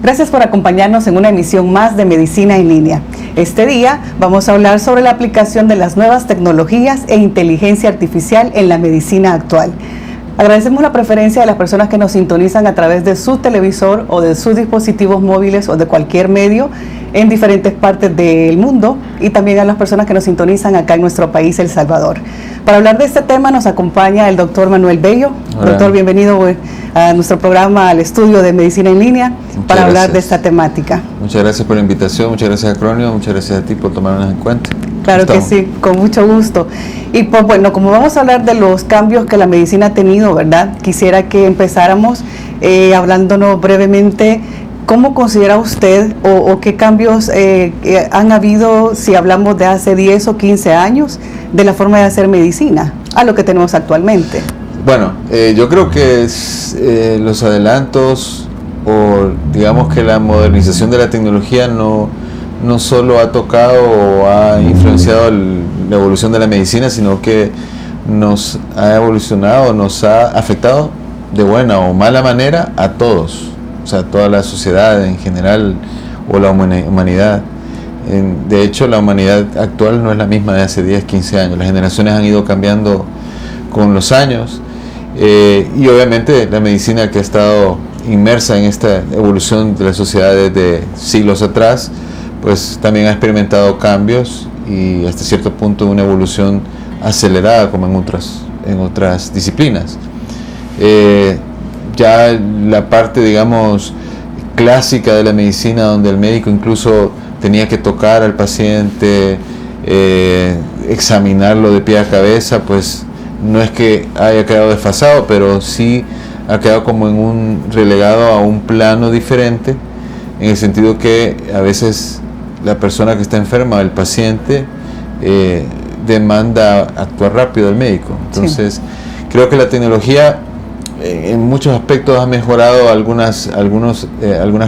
Gracias por acompañarnos en una emisión más de Medicina en Línea. Este día vamos a hablar sobre la aplicación de las nuevas tecnologías e inteligencia artificial en la medicina actual. Agradecemos la preferencia de las personas que nos sintonizan a través de su televisor o de sus dispositivos móviles o de cualquier medio en diferentes partes del mundo, y también a las personas que nos sintonizan acá en nuestro país, El Salvador. Para hablar de este tema nos acompaña el doctor Manuel Bello. Hola. Doctor, bienvenido a nuestro programa, al estudio de Medicina en Línea, para hablar de esta temática. Muchas gracias por la invitación, muchas gracias a Cronio, muchas gracias a ti por tomarnos en cuenta. Claro que sí, con mucho gusto. Y pues bueno, como vamos a hablar de los cambios que la medicina ha tenido, ¿verdad? Quisiera que empezáramos hablándonos brevemente. ¿Cómo considera usted o qué cambios han habido, si hablamos de hace 10 o 15 años, de la forma de hacer medicina a lo que tenemos actualmente? Bueno, yo creo que los adelantos o digamos que la modernización de la tecnología no solo ha tocado o ha influenciado la evolución de la medicina, sino que nos ha evolucionado, nos ha afectado de buena o mala manera a todos. O sea, toda la sociedad en general o la humanidad. De hecho, la humanidad actual no es la misma de hace 10, 15 años. Las generaciones han ido cambiando con los años y obviamente la medicina, que ha estado inmersa en esta evolución de la sociedad desde siglos atrás, pues también ha experimentado cambios y hasta cierto punto una evolución acelerada como en otras disciplinas. Ya la parte, digamos, clásica de la medicina, donde el médico incluso tenía que tocar al paciente, examinarlo de pie a cabeza, pues no es que haya quedado desfasado, pero sí ha quedado como en un relegado a un plano diferente, en el sentido que a veces la persona que está enferma, el paciente, demanda actuar rápido al médico. Entonces, creo que la tecnología en muchos aspectos ha mejorado algunas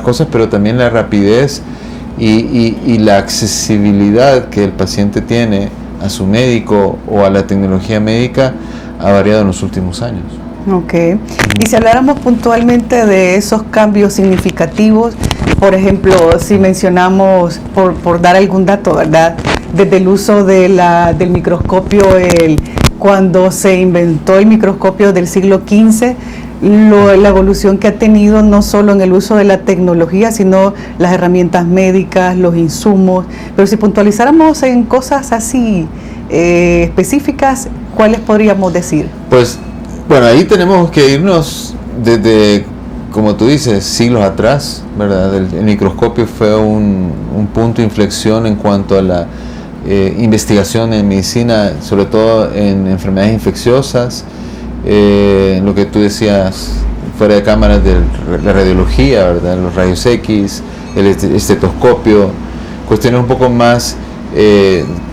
cosas, pero también la rapidez y la accesibilidad que el paciente tiene a su médico o a la tecnología médica ha variado en los últimos años. Ok. Y si habláramos puntualmente de esos cambios significativos, por ejemplo, si mencionamos, por dar algún dato, ¿verdad? Desde el uso del microscopio, cuando se inventó el microscopio del siglo XV, la evolución que ha tenido no solo en el uso de la tecnología, sino las herramientas médicas, los insumos. Pero si puntualizáramos en cosas así específicas, ¿cuáles podríamos decir? Pues, bueno, ahí tenemos que irnos desde, como tú dices, siglos atrás, ¿verdad? El microscopio fue un punto de inflexión en cuanto a la investigación en medicina, sobre todo en enfermedades infecciosas, lo que tú decías fuera de cámaras de la radiología, ¿verdad? Los rayos X, el estetoscopio, cuestiones un poco más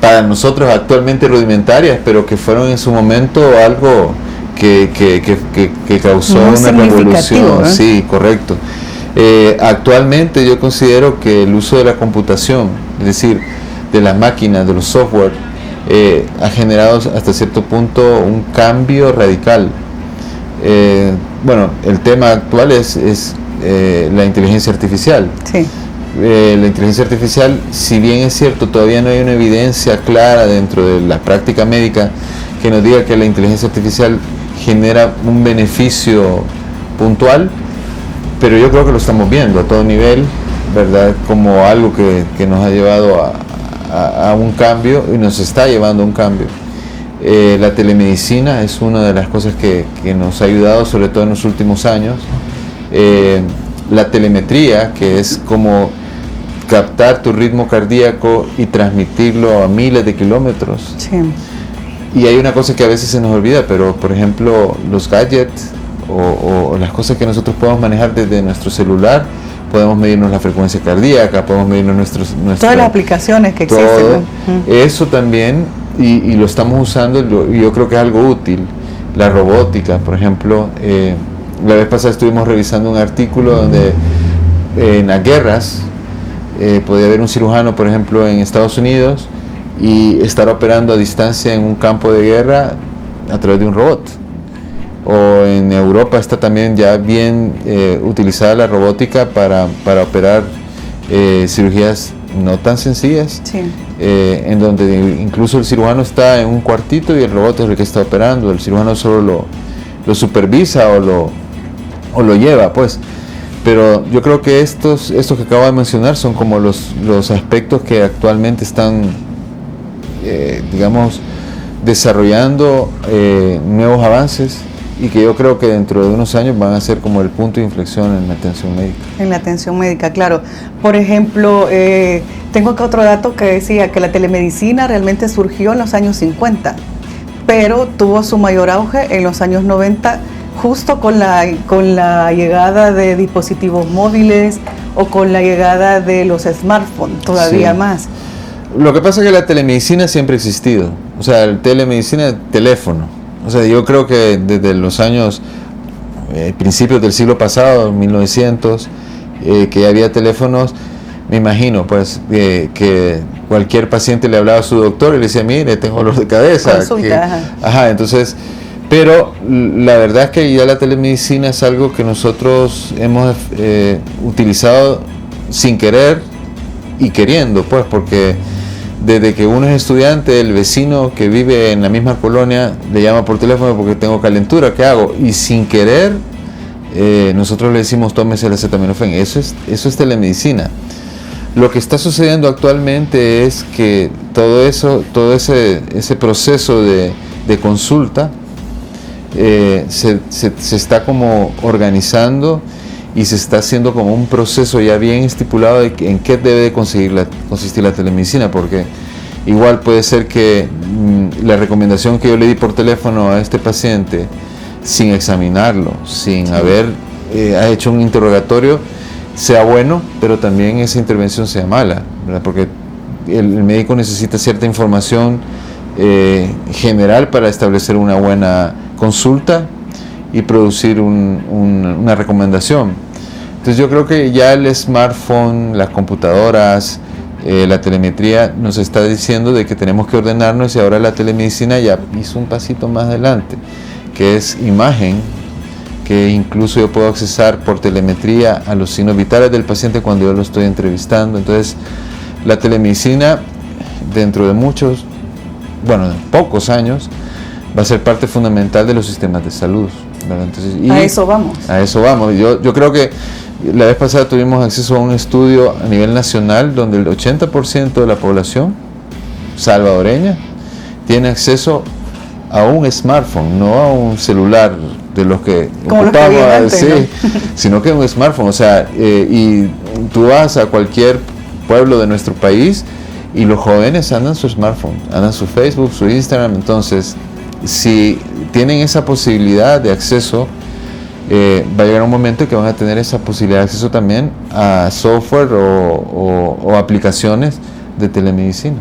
para nosotros actualmente rudimentarias, pero que fueron en su momento algo que causó una revolución. Sí, correcto. Actualmente yo considero que el uso de la computación, es decir, de las máquinas, de los software, ha generado hasta cierto punto un cambio radical. Bueno, el tema actual es la inteligencia artificial. Sí. La inteligencia artificial, si bien es cierto, todavía no hay una evidencia clara dentro de la práctica médica que nos diga que la inteligencia artificial genera un beneficio puntual, pero yo creo que lo estamos viendo a todo nivel, ¿verdad? Como algo que nos ha llevado a un cambio y nos está llevando a un cambio. La telemedicina es una de las cosas que nos ha ayudado, sobre todo en los últimos años. La telemetría, que es como captar tu ritmo cardíaco y transmitirlo a miles de kilómetros. Sí. Y hay una cosa que a veces se nos olvida, pero por ejemplo los gadgets o las cosas que nosotros podemos manejar desde nuestro celular, podemos medirnos la frecuencia cardíaca, podemos medirnos todas las aplicaciones que existen. Eso también, y lo estamos usando, y yo creo que es algo útil. La robótica, por ejemplo, la vez pasada estuvimos revisando un artículo donde en las guerras podía haber un cirujano, por ejemplo, en Estados Unidos, y estar operando a distancia en un campo de guerra a través de un robot. O en Europa está también ya bien utilizada la robótica para operar cirugías no tan sencillas, Sí. En donde incluso el cirujano está en un cuartito y el robot es el que está operando, el cirujano solo lo supervisa o lo lleva, pues. Pero yo creo que estos que acabo de mencionar son como los aspectos que actualmente están, digamos, desarrollando nuevos avances, y que yo creo que dentro de unos años van a ser como el punto de inflexión en la atención médica. En la atención médica, claro. Por ejemplo, tengo acá otro dato que decía que la telemedicina realmente surgió en los años 50, pero tuvo su mayor auge en los años 90, justo con la llegada de dispositivos móviles o con la llegada de los smartphones, todavía Sí. más. Lo que pasa es que la telemedicina siempre ha existido, o sea, la telemedicina, teléfono. O sea, yo creo que desde los años, principios del siglo pasado, 1900, que ya había teléfonos, me imagino, pues, que cualquier paciente le hablaba a su doctor y le decía, mire, tengo dolor de cabeza. Consulta, Ajá, entonces, pero la verdad es que ya la telemedicina es algo que nosotros hemos utilizado sin querer y queriendo, pues, porque desde que uno es estudiante, el vecino que vive en la misma colonia le llama por teléfono porque tengo calentura, ¿qué hago? Y sin querer, nosotros le decimos tómese el acetaminofén. Eso es telemedicina. Lo que está sucediendo actualmente es que todo ese proceso de consulta se está como organizando y se está haciendo como un proceso ya bien estipulado de en qué debe consistir la telemedicina, porque igual puede ser que la recomendación que yo le di por teléfono a este paciente, sin examinarlo, sin haber hecho un interrogatorio, sea bueno, pero también esa intervención sea mala, ¿verdad? Porque el médico necesita cierta información general para establecer una buena consulta y producir una recomendación. Entonces yo creo que ya el smartphone, las computadoras, la telemetría nos está diciendo de que tenemos que ordenarnos, y ahora la telemedicina ya hizo un pasito más adelante, que es imagen, que incluso yo puedo accesar por telemetría a los signos vitales del paciente cuando yo lo estoy entrevistando. Entonces la telemedicina dentro de pocos años va a ser parte fundamental de los sistemas de salud, ¿verdad? Entonces, A eso vamos. A eso vamos. Yo creo que la vez pasada tuvimos acceso a un estudio a nivel nacional donde el 80% de la población salvadoreña tiene acceso a un smartphone, no a un celular de los que como ocupamos los que antes, sí, ¿no? sino que un smartphone. O sea, y tú vas a cualquier pueblo de nuestro país y los jóvenes andan su smartphone, andan su Facebook, su Instagram. Entonces, si tienen esa posibilidad de acceso, va a llegar un momento que van a tener esa posibilidad de acceso también a software o aplicaciones de telemedicina.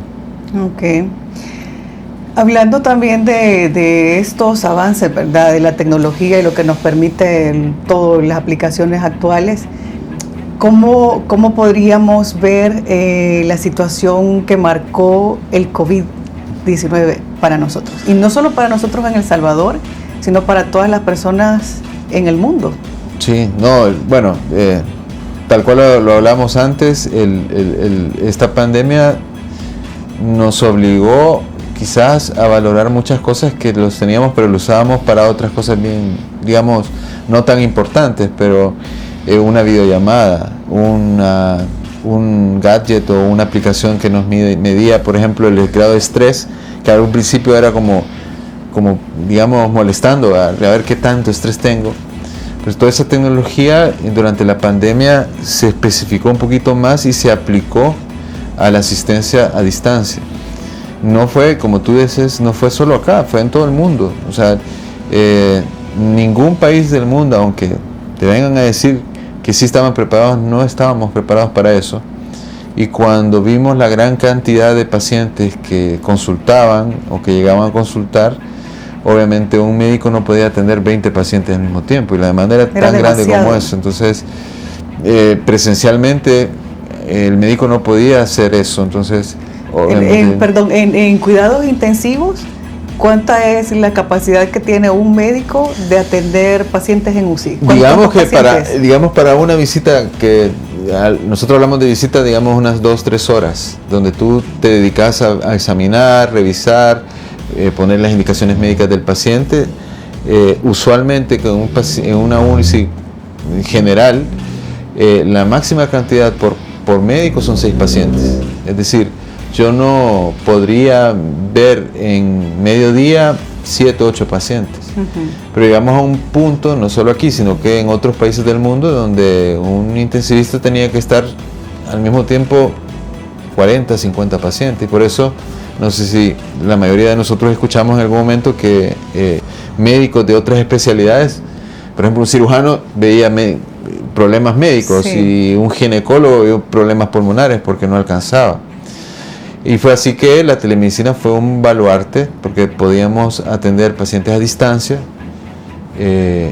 Ok. Hablando también de estos avances, ¿verdad?, de la tecnología y lo que nos permite todas las aplicaciones actuales, ¿cómo podríamos ver la situación que marcó el COVID-19 para nosotros? Y no solo para nosotros en El Salvador, sino para todas las personas en el mundo. Sí, no, bueno, tal cual lo hablamos antes, esta pandemia nos obligó quizás a valorar muchas cosas que los teníamos, pero los usábamos para otras cosas bien, digamos, no tan importantes, pero una videollamada, un gadget o una aplicación que nos medía, por ejemplo, el grado de estrés, que al principio era como digamos, molestando a ver qué tanto estrés tengo. Pues toda esa tecnología durante la pandemia se especificó un poquito más y se aplicó a la asistencia a distancia. No fue, como tú dices, no fue solo acá, fue en todo el mundo. O sea, ningún país del mundo, aunque te vengan a decir que sí estaban preparados, no estábamos preparados para eso. Y cuando vimos la gran cantidad de pacientes que consultaban o que llegaban a consultar, obviamente un médico no podía atender 20 pacientes al mismo tiempo, y la demanda era tan grande como eso. Entonces, presencialmente el médico no podía hacer eso. Entonces, en cuidados intensivos ¿Cuánta es la capacidad que tiene un médico de atender pacientes en UCI? Digamos que para una visita que nosotros hablamos de visita, digamos unas 2-3 horas, donde tú te dedicas a examinar, revisar, poner las indicaciones médicas del paciente. Usualmente en una UCI general, la máxima cantidad por médico son 6 pacientes. Es decir, yo no podría ver en mediodía 7 o 8 pacientes. Pero llegamos a un punto, no solo aquí, sino que en otros países del mundo, donde un intensivista tenía que estar al mismo tiempo 40, 50 pacientes. Y por eso, no sé si la mayoría de nosotros escuchamos en algún momento que médicos de otras especialidades, por ejemplo, un cirujano veía problemas médicos, sí, y un ginecólogo veía problemas pulmonares porque no alcanzaba. Y fue así que la telemedicina fue un baluarte, porque podíamos atender pacientes a distancia,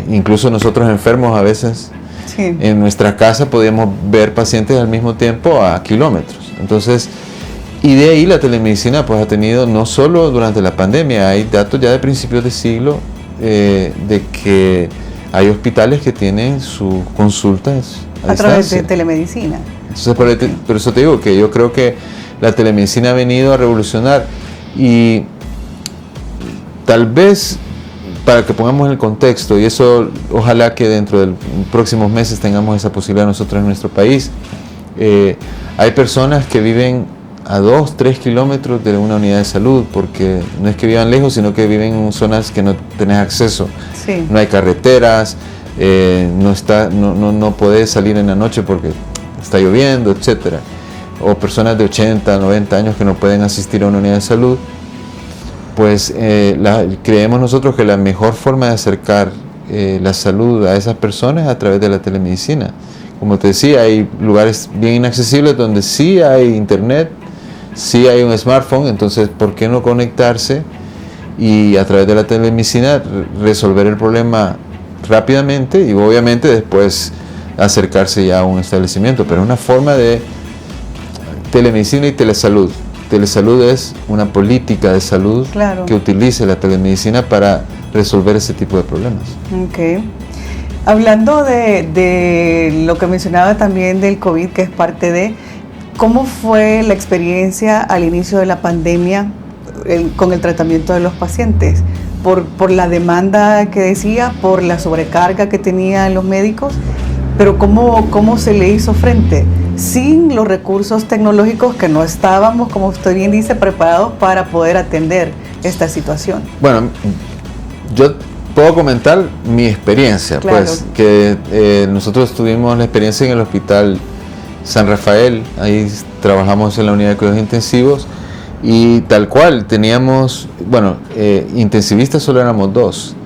incluso nosotros enfermos a veces, sí, en nuestra casa podíamos ver pacientes al mismo tiempo a kilómetros. Entonces, y de ahí la telemedicina pues ha tenido, no solo durante la pandemia, hay datos ya de principios de siglo de que hay hospitales que tienen sus consultas a través de telemedicina. Entonces, por eso te digo que yo creo que la telemedicina ha venido a revolucionar, y tal vez para que pongamos el contexto, y eso ojalá que dentro de los próximos meses tengamos esa posibilidad nosotros en nuestro país, hay personas que viven a 2-3 kilómetros de una unidad de salud, porque no es que vivan lejos, sino que viven en zonas que no tenés acceso. Sí. No hay carreteras, no podés salir en la noche porque está lloviendo, etcétera. O personas de 80, 90 años que no pueden asistir a una unidad de salud. Pues creemos nosotros que la mejor forma de acercar la salud a esas personas es a través de la telemedicina. Como te decía, hay lugares bien inaccesibles donde sí hay internet, sí hay un smartphone, entonces ¿por qué no conectarse y a través de la telemedicina resolver el problema rápidamente, y obviamente después acercarse ya a un establecimiento? Pero es una forma de telemedicina y telesalud. Telesalud es una política de salud, claro, que utilice la telemedicina para resolver ese tipo de problemas. Okay. Hablando de lo que mencionaba también del COVID, que es parte de, ¿cómo fue la experiencia al inicio de la pandemia con el tratamiento de los pacientes? Por la demanda que decía, por la sobrecarga que tenían los médicos, pero ¿cómo se le hizo frente? Sin los recursos tecnológicos que no estábamos, como usted bien dice, preparados para poder atender esta situación. Bueno, yo puedo comentar mi experiencia, claro, pues, que nosotros tuvimos la experiencia en el Hospital San Rafael, ahí trabajamos en la unidad de cuidados intensivos, y tal cual, teníamos, intensivistas solo éramos 2,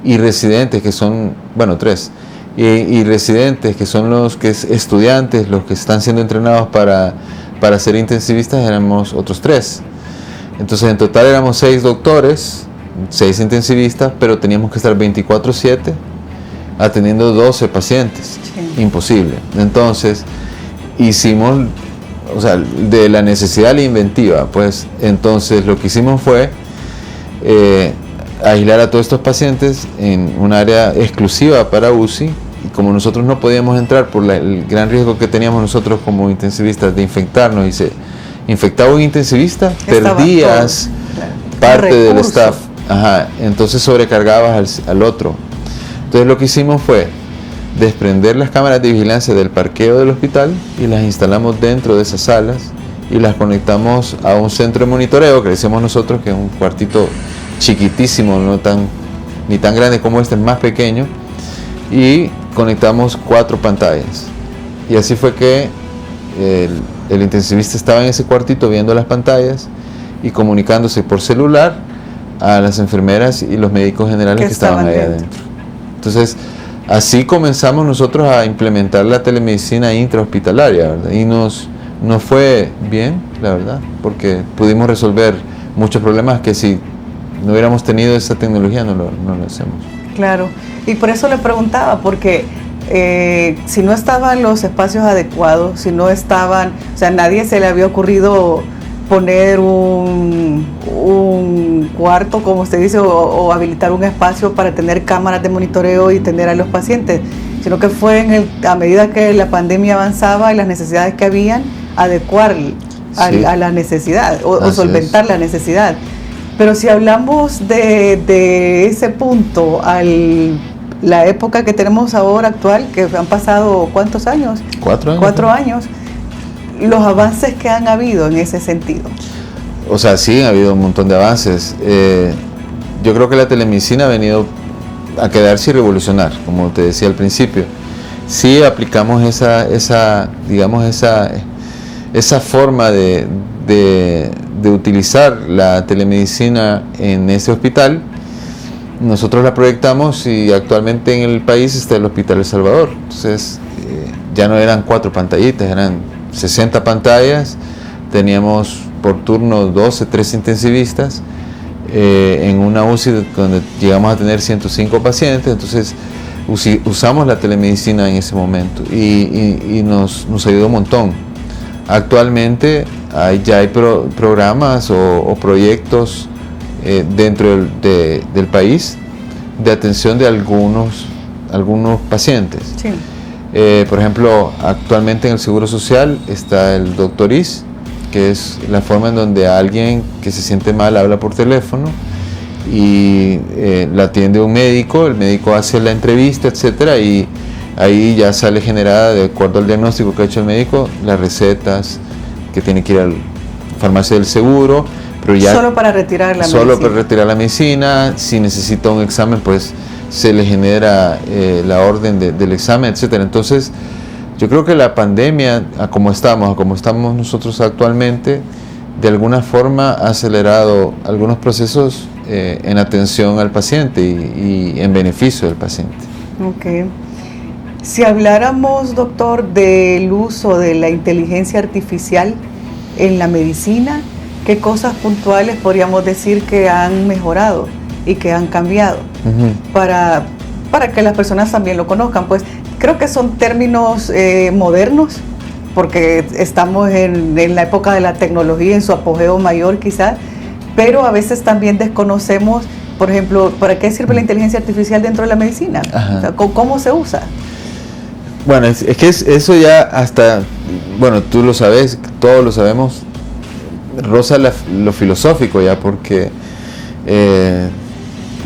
y residentes que son, 3, y residentes que son los que estudiantes, los que están siendo entrenados para ser intensivistas, éramos otros 3. Entonces en total éramos 6 doctores, 6 intensivistas, pero teníamos que estar 24/7 atendiendo 12 pacientes. Sí. Imposible. Entonces hicimos, de la necesidad a la inventiva, pues entonces lo que hicimos fue aislar a todos estos pacientes en un área exclusiva para UCI, y como nosotros no podíamos entrar por el gran riesgo que teníamos nosotros como intensivistas de infectarnos, y se infectaba un intensivista, perdías parte del staff. Ajá, entonces sobrecargabas al otro. Entonces lo que hicimos fue desprender las cámaras de vigilancia del parqueo del hospital y las instalamos dentro de esas salas y las conectamos a un centro de monitoreo que decimos nosotros, que es un cuartito chiquitísimo, ni tan grande como este, es más pequeño, y conectamos 4 pantallas. Y así fue que el intensivista estaba en ese cuartito viendo las pantallas y comunicándose por celular a las enfermeras y los médicos generales que estaban ahí adentro. Entonces, así comenzamos nosotros a implementar la telemedicina intrahospitalaria, ¿verdad? Y nos fue bien, la verdad, porque pudimos resolver muchos problemas que si no hubiéramos tenido esa tecnología no lo hacemos. Claro, y por eso le preguntaba, porque si no estaban los espacios adecuados, si no estaban, nadie se le había ocurrido poner un cuarto, como usted dice, o habilitar un espacio para tener cámaras de monitoreo y tener a los pacientes, sino que fue a medida que la pandemia avanzaba y las necesidades que habían, adecuar a la necesidad o solventar la necesidad. Pero si hablamos de ese punto la época que tenemos ahora actual, que han pasado ¿cuántos años? 4 años. 4 años. Los avances que han habido en ese sentido. O sea, sí, ha habido un montón de avances. Yo creo que la telemedicina ha venido a quedarse y revolucionar, como te decía al principio. Sí aplicamos esa forma de utilizar la telemedicina en ese hospital. Nosotros la proyectamos y actualmente en el país está el Hospital El Salvador. Entonces, ya no eran 4 pantallitas, eran 60 pantallas. Teníamos por turno 12, 13 intensivistas en una UCI donde llegamos a tener 105 pacientes. Entonces, usamos la telemedicina en ese momento y nos ayudó un montón. Actualmente ya hay programas o proyectos dentro del país de atención de algunos pacientes. Sí. Por ejemplo, actualmente en el Seguro Social está el Doctor IS, que es la forma en donde alguien que se siente mal habla por teléfono y la atiende un médico, el médico hace la entrevista, etcétera, y ahí ya sale generada, de acuerdo al diagnóstico que ha hecho el médico, las recetas que tiene que ir a la farmacia del seguro, pero ya solo para retirar la medicina. Solo para retirar la medicina. Si necesita un examen, pues se le genera la orden del examen, etcétera. Entonces, yo creo que la pandemia, como estamos nosotros actualmente, de alguna forma ha acelerado algunos procesos en atención al paciente y en beneficio del paciente. Ok. Si habláramos, doctor, del uso de la inteligencia artificial en la medicina, ¿qué cosas puntuales podríamos decir que han mejorado y que han cambiado para que las personas también lo conozcan? Pues creo que son términos modernos, porque estamos en la época de la tecnología, en su apogeo mayor quizás, pero a veces también desconocemos, por ejemplo, ¿para qué sirve la inteligencia artificial dentro de la medicina? O sea, ¿cómo se usa? Bueno, es que eso ya hasta, bueno, tú lo sabes, todos lo sabemos, roza lo filosófico ya, porque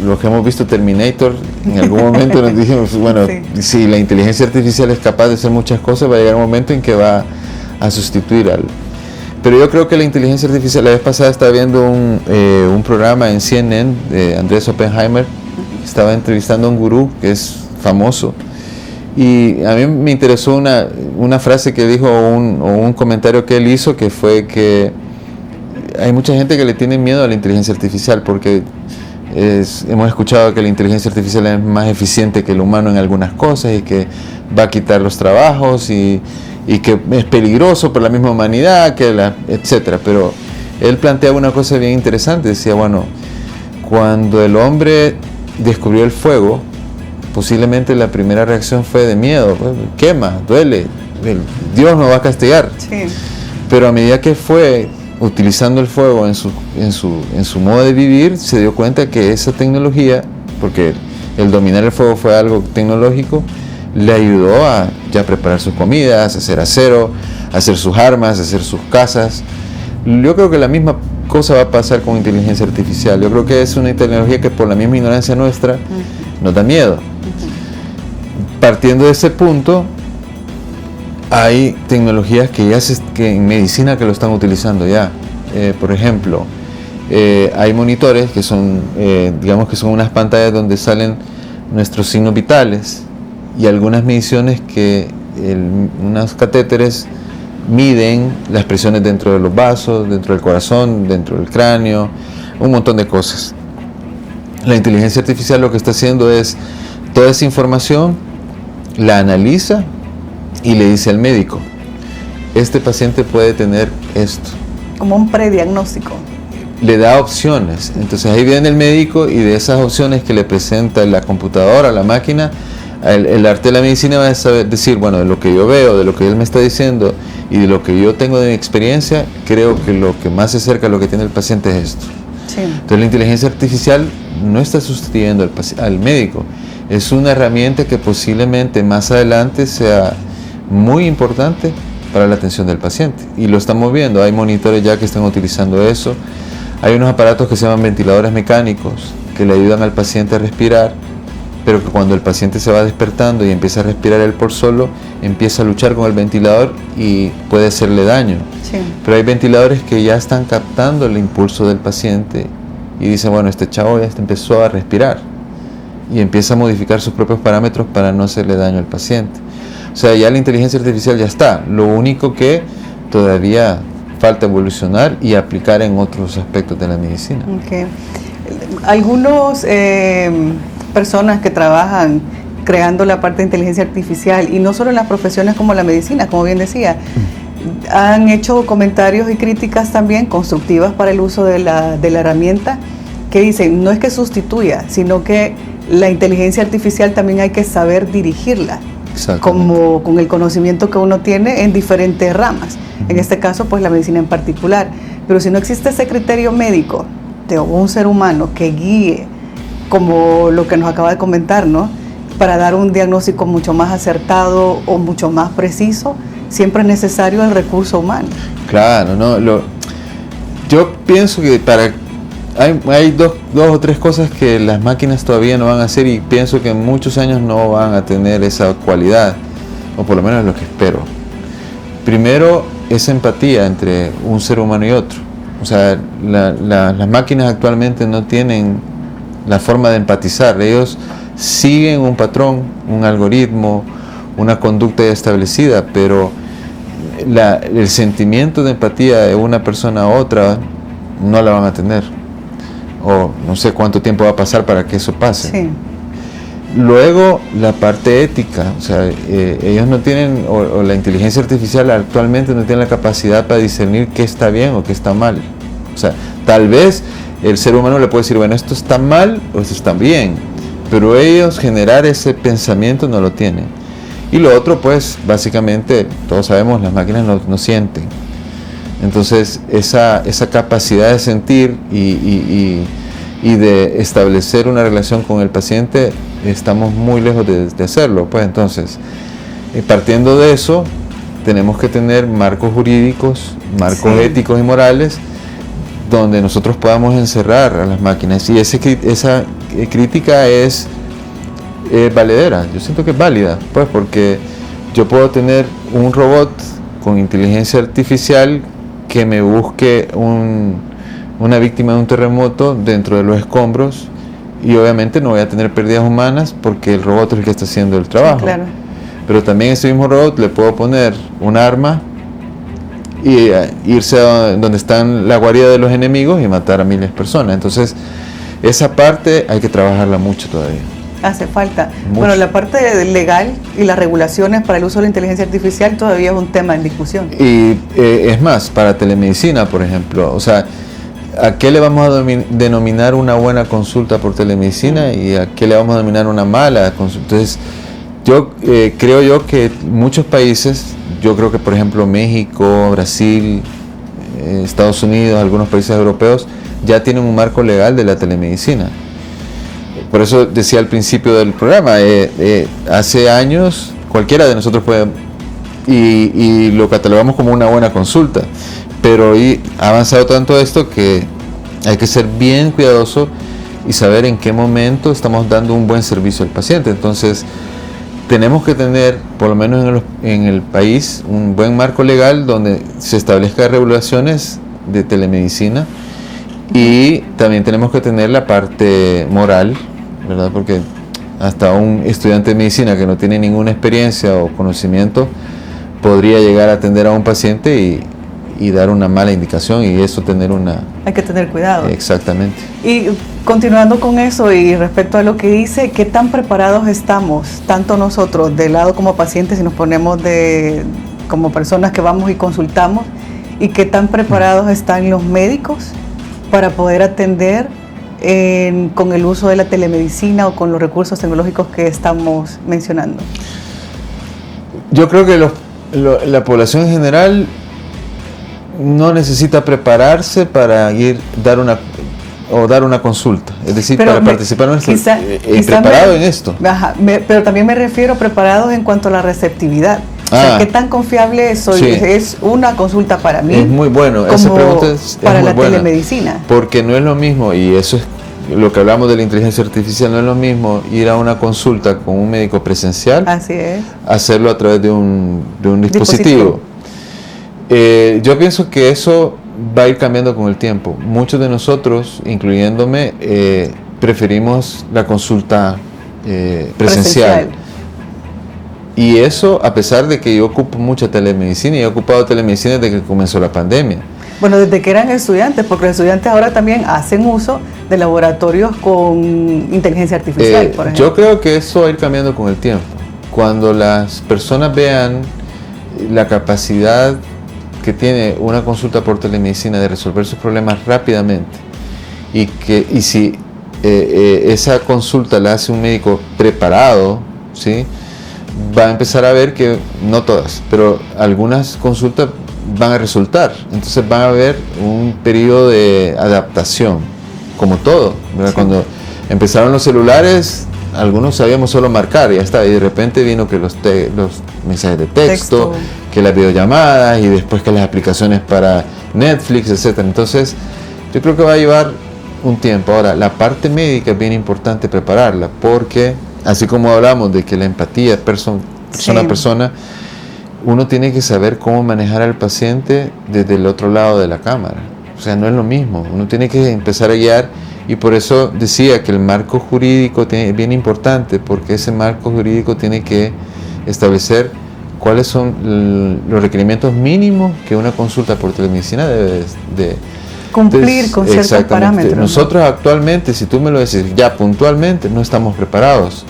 lo que hemos visto Terminator, en algún momento nos dijimos, bueno, sí, si la inteligencia artificial es capaz de hacer muchas cosas, va a llegar un momento en que va a sustituir al... Pero yo creo que la inteligencia artificial, la vez pasada estaba viendo un programa en CNN de Andrés Oppenheimer, estaba entrevistando a un gurú que es famoso, y a mí me interesó una frase que dijo o un comentario que él hizo, que fue que hay mucha gente que le tiene miedo a la inteligencia artificial porque hemos escuchado que la inteligencia artificial es más eficiente que el humano en algunas cosas y que va a quitar los trabajos y que es peligroso para la misma humanidad, etcétera. Pero él planteaba una cosa bien interesante, decía, bueno, cuando el hombre descubrió el fuego, posiblemente la primera reacción fue de miedo, pues, quema, duele, Dios nos va a castigar. Sí. Pero a medida que fue utilizando el fuego en su modo de vivir, se dio cuenta que esa tecnología, porque el dominar el fuego fue algo tecnológico, le ayudó a ya preparar sus comidas, a hacer acero, a hacer sus armas, a hacer sus casas. Yo creo que la misma cosa va a pasar con inteligencia artificial. Yo creo que es una tecnología que por la misma ignorancia nuestra nos da miedo. Partiendo de ese punto, hay tecnologías que en medicina que lo están utilizando ya. Por ejemplo, hay monitores que son, digamos que son unas pantallas donde salen nuestros signos vitales y algunas mediciones que unos catéteres miden las presiones dentro de los vasos, dentro del corazón, dentro del cráneo, un montón de cosas. La inteligencia artificial lo que está haciendo es toda esa información la analiza y le dice al médico, este paciente puede tener esto. Como un prediagnóstico. Le da opciones. Entonces ahí viene el médico y de esas opciones que le presenta la computadora, la máquina, el arte de la medicina va a saber decir, bueno, de lo que yo veo, de lo que él me está diciendo y de lo que yo tengo de mi experiencia, creo que lo que más se acerca a lo que tiene el paciente es esto. Sí. Entonces la inteligencia artificial no está sustituyendo al médico, es una herramienta que posiblemente más adelante sea muy importante para la atención del paciente, y lo estamos viendo. Hay monitores ya que están utilizando eso, hay unos aparatos que se llaman ventiladores mecánicos que le ayudan al paciente a respirar, pero que cuando el paciente se va despertando y empieza a respirar él por solo, empieza a luchar con el ventilador y puede hacerle daño. Sí. Pero hay ventiladores que ya están captando el impulso del paciente y dicen, bueno, este chavo ya empezó a respirar, y empieza a modificar sus propios parámetros para no hacerle daño al paciente. O sea, ya la inteligencia artificial ya está, lo único que todavía falta evolucionar y aplicar en otros aspectos de la medicina. Okay. Algunos personas que trabajan creando la parte de inteligencia artificial, y no solo en las profesiones como la medicina, como bien decía, han hecho comentarios y críticas también constructivas para el uso de la herramienta, que dicen, no es que sustituya, sino que la inteligencia artificial también hay que saber dirigirla, como con el conocimiento que uno tiene en diferentes ramas, en este caso pues la medicina en particular. Pero si no existe ese criterio médico de un ser humano que guíe, como lo que nos acaba de comentar, ¿no?, para dar un diagnóstico mucho más acertado o mucho más preciso, siempre es necesario el recurso humano. Claro, no, yo pienso que hay dos o tres cosas que las máquinas todavía no van a hacer, y pienso que en muchos años no van a tener esa cualidad, o por lo menos es lo que espero. Primero, esa empatía entre un ser humano y otro. O sea, las máquinas actualmente no tienen la forma de empatizar. Ellos siguen un patrón, un algoritmo, una conducta ya establecida, pero el sentimiento de empatía de una persona a otra no la van a tener, o no sé cuánto tiempo va a pasar para que eso pase. Sí. Luego, la parte ética, o sea, ellos no tienen, o la inteligencia artificial actualmente no tiene la capacidad para discernir qué está bien o qué está mal. O sea, tal vez el ser humano le puede decir, bueno, esto está mal o esto está bien, pero ellos generar ese pensamiento no lo tienen. Y lo otro, pues, básicamente, todos sabemos, las máquinas no sienten. Entonces, esa capacidad de sentir y de establecer una relación con el paciente, estamos muy lejos de hacerlo. Pues entonces, partiendo de eso, tenemos que tener marcos jurídicos, marcos éticos y morales, donde nosotros podamos encerrar a las máquinas. Y esa crítica es valedera, yo siento que es válida, pues, porque yo puedo tener un robot con inteligencia artificial que me busque una víctima de un terremoto dentro de los escombros, y obviamente no voy a tener pérdidas humanas porque el robot es el que está haciendo el trabajo. Sí, claro. Pero también ese mismo robot le puedo poner un arma y irse a donde están la guarida de los enemigos y matar a miles de personas. Entonces, esa parte hay que trabajarla mucho todavía. Hace falta. Mucho. Bueno, la parte legal y las regulaciones para el uso de la inteligencia artificial todavía es un tema en discusión. Y es más, para telemedicina, por ejemplo, o sea, ¿a qué le vamos a denominar una buena consulta por telemedicina y a qué le vamos a denominar una mala consulta? Entonces, yo creo yo que muchos países, yo creo que por ejemplo México, Brasil, Estados Unidos, algunos países europeos, ya tienen un marco legal de la telemedicina. Por eso decía al principio del programa, hace años cualquiera de nosotros puede, y lo catalogamos como una buena consulta, pero hoy ha avanzado tanto esto que hay que ser bien cuidadoso y saber en qué momento estamos dando un buen servicio al paciente. Entonces, tenemos que tener, por lo menos en el país, un buen marco legal donde se establezcan regulaciones de telemedicina, y también tenemos que tener la parte moral, ¿verdad? Porque hasta un estudiante de medicina que no tiene ninguna experiencia o conocimiento podría llegar a atender a un paciente y dar una mala indicación, y eso tener una... Hay que tener cuidado. Exactamente. Y continuando con eso y respecto a lo que dice, ¿qué tan preparados estamos, tanto nosotros de lado como pacientes, si nos ponemos como personas que vamos y consultamos, y qué tan preparados están los médicos para poder atender con el uso de la telemedicina o con los recursos tecnológicos que estamos mencionando? Yo creo que la población en general no necesita prepararse para dar una consulta, es decir, para participar preparado en esto. Pero también me refiero preparados en cuanto a la receptividad. O sea, ¿qué tan confiable soy? Sí. ¿Es una consulta para mí? Es muy bueno, esa pregunta es para muy la buena, telemedicina. porque no es lo mismo, y eso es lo que hablamos de la inteligencia artificial, no es lo mismo ir a una consulta con un médico presencial, así es, hacerlo a través de un dispositivo. Yo pienso que eso va a ir cambiando con el tiempo. Muchos de nosotros, incluyéndome, preferimos la consulta presencial. Y eso a pesar de que yo ocupo mucha telemedicina, y he ocupado telemedicina desde que comenzó la pandemia. Bueno, desde que eran estudiantes, porque los estudiantes ahora también hacen uso de laboratorios con inteligencia artificial, por ejemplo. Yo creo que eso va a ir cambiando con el tiempo. Cuando las personas vean la capacidad que tiene una consulta por telemedicina de resolver sus problemas rápidamente, y si esa consulta la hace un médico preparado, ¿sí?, va a empezar a ver que, no todas, pero algunas consultas van a resultar. Entonces van a haber un periodo de adaptación, como todo, ¿verdad? Sí. Cuando empezaron los celulares, algunos sabíamos solo marcar y ya está, y de repente vino que los mensajes de texto, que las videollamadas, y después que las aplicaciones para Netflix, etcétera. Entonces yo creo que va a llevar un tiempo. Ahora, la parte médica es bien importante prepararla, porque así como hablamos de que la empatía persona a persona, uno tiene que saber cómo manejar al paciente desde el otro lado de la cámara. O sea, no es lo mismo. Uno tiene que empezar a guiar, y por eso decía que el marco jurídico es bien importante, porque ese marco jurídico tiene que establecer cuáles son los requerimientos mínimos que una consulta por telemedicina debe de cumplir con ciertos parámetros. Nosotros actualmente, si tú me lo decís, ya puntualmente no estamos preparados,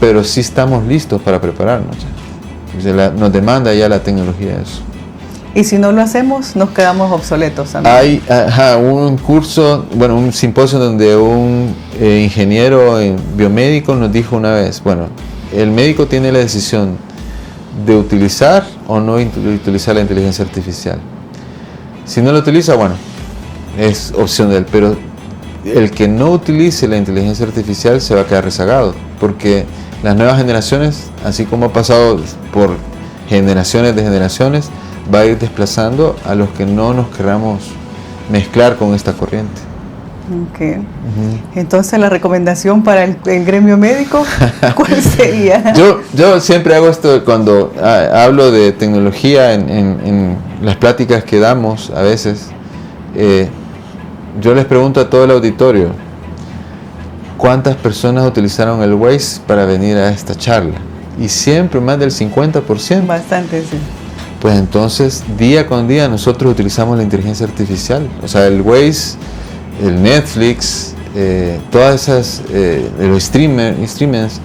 pero sí estamos listos para prepararnos. Nos demanda ya la tecnología eso. Y si no lo hacemos, nos quedamos obsoletos también. Hay un curso, un simposio donde un ingeniero biomédico nos dijo una vez, el médico tiene la decisión de utilizar o no utilizar la inteligencia artificial. Si no la utiliza, es opción de él, pero el que no utilice la inteligencia artificial se va a quedar rezagado, porque las nuevas generaciones, así como ha pasado por generaciones de generaciones, va a ir desplazando a los que no nos queramos mezclar con esta corriente. Okay. Entonces, la recomendación para el gremio médico, ¿cuál sería? Yo siempre hago esto cuando hablo de tecnología en las pláticas que damos a veces. Yo les pregunto a todo el auditorio, ¿cuántas personas utilizaron el Waze para venir a esta charla? Y siempre más del 50%. Bastante, sí. Pues entonces, día con día nosotros utilizamos la inteligencia artificial. O sea, el Waze, el Netflix, todas esas, los streamers,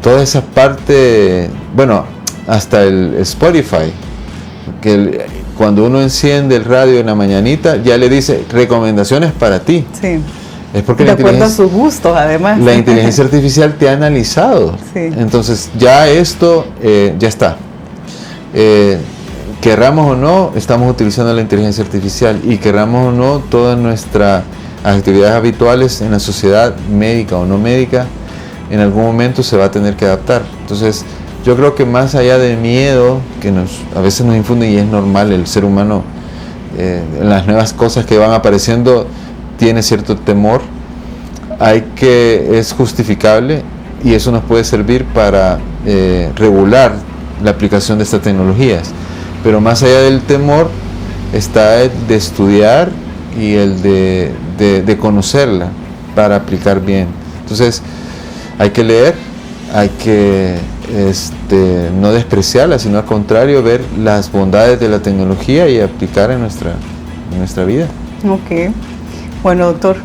toda esa parte, hasta el Spotify, que cuando uno enciende el radio en la mañanita, ya le dice recomendaciones para ti. Sí. Es porque de acuerdo a sus gustos, además. La inteligencia artificial te ha analizado. Sí. Entonces, ya esto, ya está. Querramos o no, estamos utilizando la inteligencia artificial, y querramos o no, todas nuestras actividades habituales en la sociedad, médica o no médica, en algún momento se va a tener que adaptar. Entonces, yo creo que más allá del miedo que a veces nos infunde, y es normal, el ser humano, en las nuevas cosas que van apareciendo, tiene cierto temor, es justificable, y eso nos puede servir para regular la aplicación de estas tecnologías. Pero más allá del temor está el de estudiar y el de conocerla para aplicar bien. Entonces hay que leer, hay que no despreciarla, sino al contrario, ver las bondades de la tecnología y aplicar en nuestra vida. Ok. Bueno, doctor,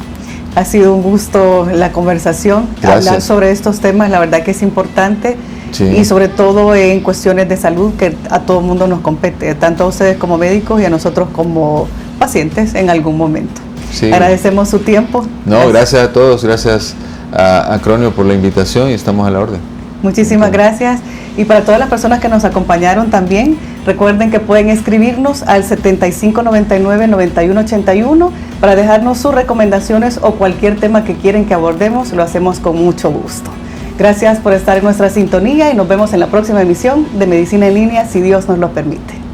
ha sido un gusto la conversación. Gracias. Hablar sobre estos temas, la verdad que es importante. Sí. Y sobre todo en cuestiones de salud que a todo el mundo nos compete, tanto a ustedes como médicos y a nosotros como pacientes en algún momento. Sí. Agradecemos su tiempo. No, gracias a todos, gracias a Cronio por la invitación y estamos a la orden. Muchísimas gracias. Y para todas las personas que nos acompañaron también, recuerden que pueden escribirnos al 7599-9181 para dejarnos sus recomendaciones o cualquier tema que quieren que abordemos, lo hacemos con mucho gusto. Gracias por estar en nuestra sintonía y nos vemos en la próxima emisión de Medicina en Línea, si Dios nos lo permite.